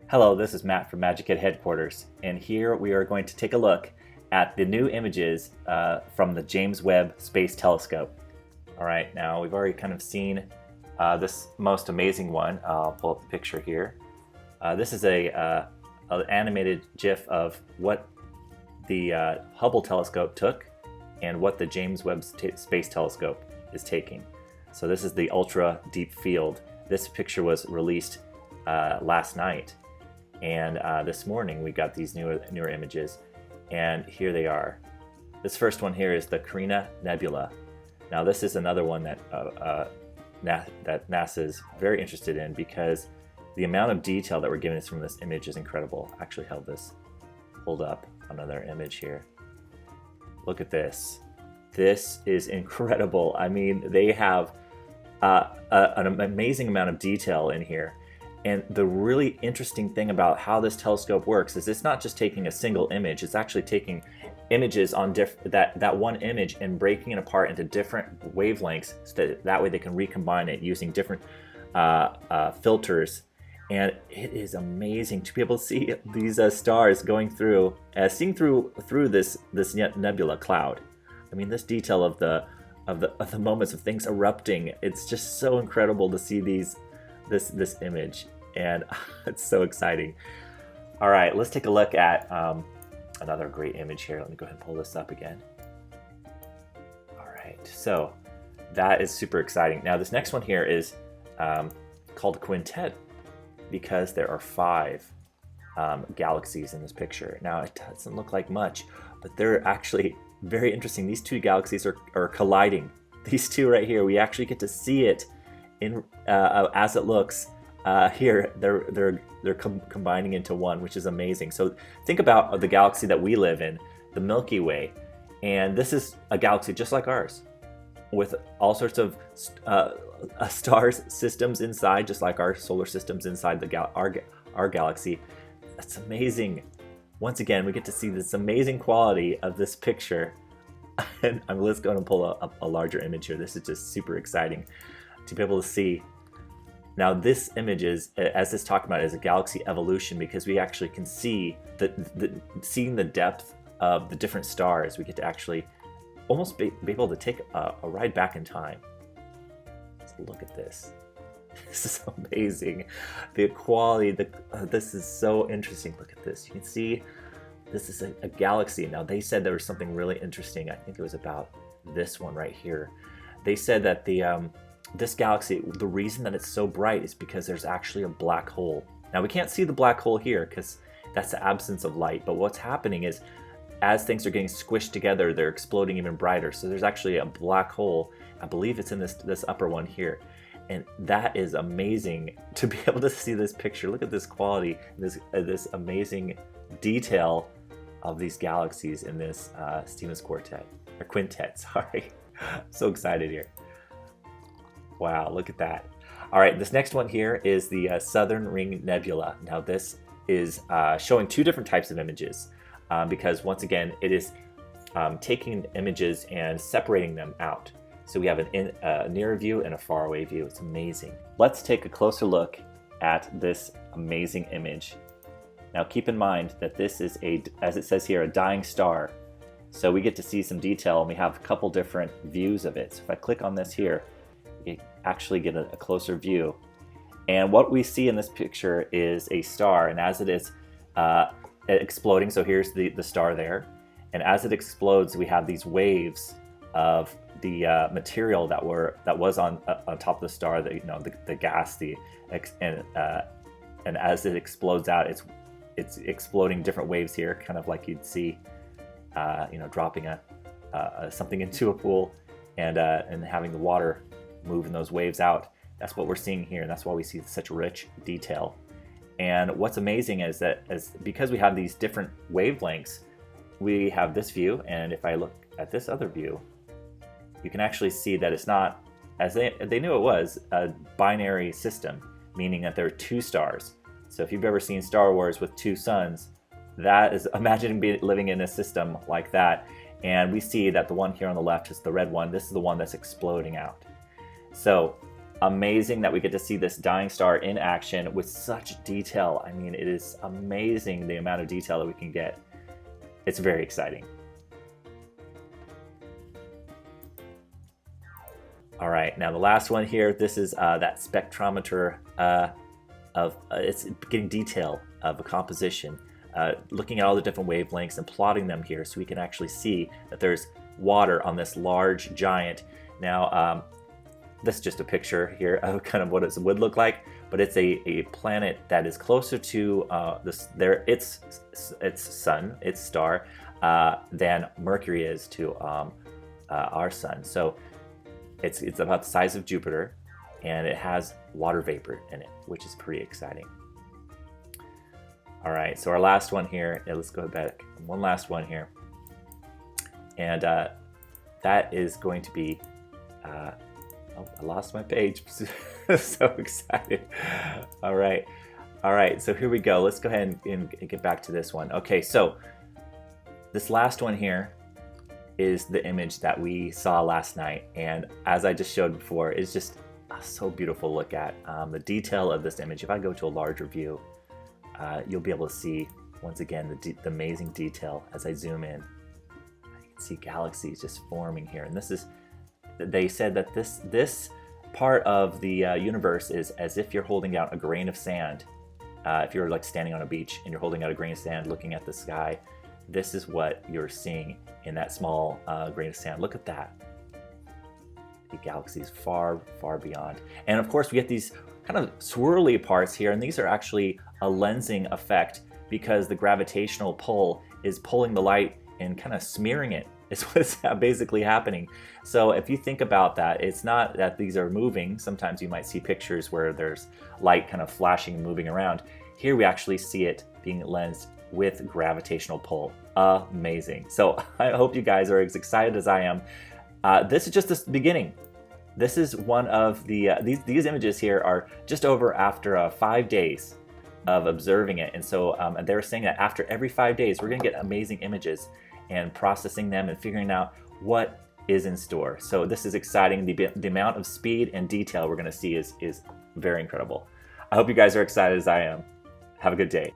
Hello, this is Matt from Magic Kid Headquarters, and here we are going to take a look at the new images from the James Webb Space Telescope. All right, now we've already kind of seen this most amazing one. I'll pull up the picture here. This is an animated GIF of what the Hubble telescope took and what the James Webb Space Telescope is taking. So this is the ultra deep field. This picture was released last night. And this morning we got these newer images, and here they are. This first one here is the Carina Nebula. Now this is another one that that NASA is very interested in because the amount of detail that we're given from this image is incredible. I actually held this pulled up another image here. Look at this. This is incredible. I mean, they have an amazing amount of detail in here. And the really interesting thing about how this telescope works is it's not just taking a single image, it's actually taking images on that one image and breaking it apart into different wavelengths so that way they can recombine it using different filters. And it is amazing to be able to see these stars going through, seeing through this nebula cloud. I mean, this detail of the moments of things erupting, it's just so incredible to see this image, and it's so exciting. All right, let's take a look at another great image here. Let me go ahead and pull this up again. All right, so that is super exciting. Now this next one here is called Quintet because there are 5 galaxies in this picture. Now it doesn't look like much, but they're actually very interesting. These 2 galaxies are colliding. These 2 right here, we actually get to see it in as it looks here. They're combining into one, which is amazing. So think about the galaxy that we live in, the Milky Way, and this is a galaxy just like ours, with all sorts of stars systems inside, just like our solar systems inside our galaxy. That's amazing. Once again, we get to see this amazing quality of this picture. And let's go and pull up a larger image here. This is just super exciting to be able to see. Now this image is, as this talked about, is a galaxy evolution because we actually can see seeing the depth of the different stars. We get to actually almost be able to take a ride back in time. Let's look at this. This is amazing. The quality, this is so interesting. Look at this. You can see this is a galaxy. Now they said there was something really interesting. I think it was about this one right here. They said that this galaxy, the reason that it's so bright is because there's actually a black hole. Now we can't see the black hole here because that's the absence of light, but what's happening is as things are getting squished together, they're exploding even brighter. So there's actually a black hole. I believe it's in this upper one here. And that is amazing to be able to see this picture. Look at this quality, this amazing detail of these galaxies in this Stevens Quintet, sorry. So excited here. Wow, look at that. All right, this next one here is the Southern Ring Nebula. Now this is showing 2 different types of images because once again, it is taking images and separating them out. So we have a near view and a far away view. It's amazing. Let's take a closer look at this amazing image. Now keep in mind that this is as it says here, a dying star. So we get to see some detail and we have a couple different views of it. So if I click on this here, you actually get a closer view. And what we see in this picture is a star, and as it is exploding, so here's the star there, and as it explodes, we have these waves of the material that was on top of the star, the gas, and as it explodes out, it's exploding different waves here, kind of like you'd see, dropping something into a pool, and having the water moving those waves out. That's what we're seeing here, and that's why we see such rich detail. And what's amazing is that because we have these different wavelengths, we have this view, and if I look at this other view, you can actually see that it's not, as they knew it was, a binary system, meaning that there are 2 stars. So if you've ever seen Star Wars with 2 suns, that is, imagine living in a system like that. And we see that the one here on the left is the red one. This is the one that's exploding out. So amazing that we get to see this dying star in action with such detail. I mean, it is amazing the amount of detail that we can get. It's very exciting. All right, now the last one here, this is that spectrometer it's getting detail of a composition, looking at all the different wavelengths and plotting them here so we can actually see that there's water on this large giant. Now, this is just a picture here of kind of what it would look like, but it's a planet that is closer to its sun, its star, than Mercury is to our sun. So it's about the size of Jupiter, and it has water vapor in it, which is pretty exciting. All right, so our last one here, let's go back, one last one here. And that is going to be, oh, I lost my page. So excited. All right, so here we go. Let's go ahead and get back to this one. Okay, so this last one here is the image that we saw last night. And as I just showed before, it's just so beautiful to look at. The detail of this image, if I go to a larger view, you'll be able to see, once again, the amazing detail as I zoom in. You can see galaxies just forming here. And this is, they said that this part of the universe is as if you're holding out a grain of sand. If you're like standing on a beach and you're holding out a grain of sand looking at the sky, this is what you're seeing in that small grain of sand. Look at that. The galaxies far, far beyond. And of course we get these kind of swirly parts here, and these are actually a lensing effect because the gravitational pull is pulling the light and kind of smearing it. Is what's basically happening. So if you think about that, it's not that these are moving. Sometimes you might see pictures where there's light kind of flashing and moving around. Here we actually see it being lensed with gravitational pull. Amazing. So I hope you guys are as excited as I am. This is just the beginning. This is one of the, these images here are just over after 5 days of observing it. And so they're saying that after every 5 days, we're gonna get amazing images and processing them and figuring out what is in store. So this is exciting. The amount of speed and detail we're gonna see is very incredible. I hope you guys are excited as I am. Have a good day.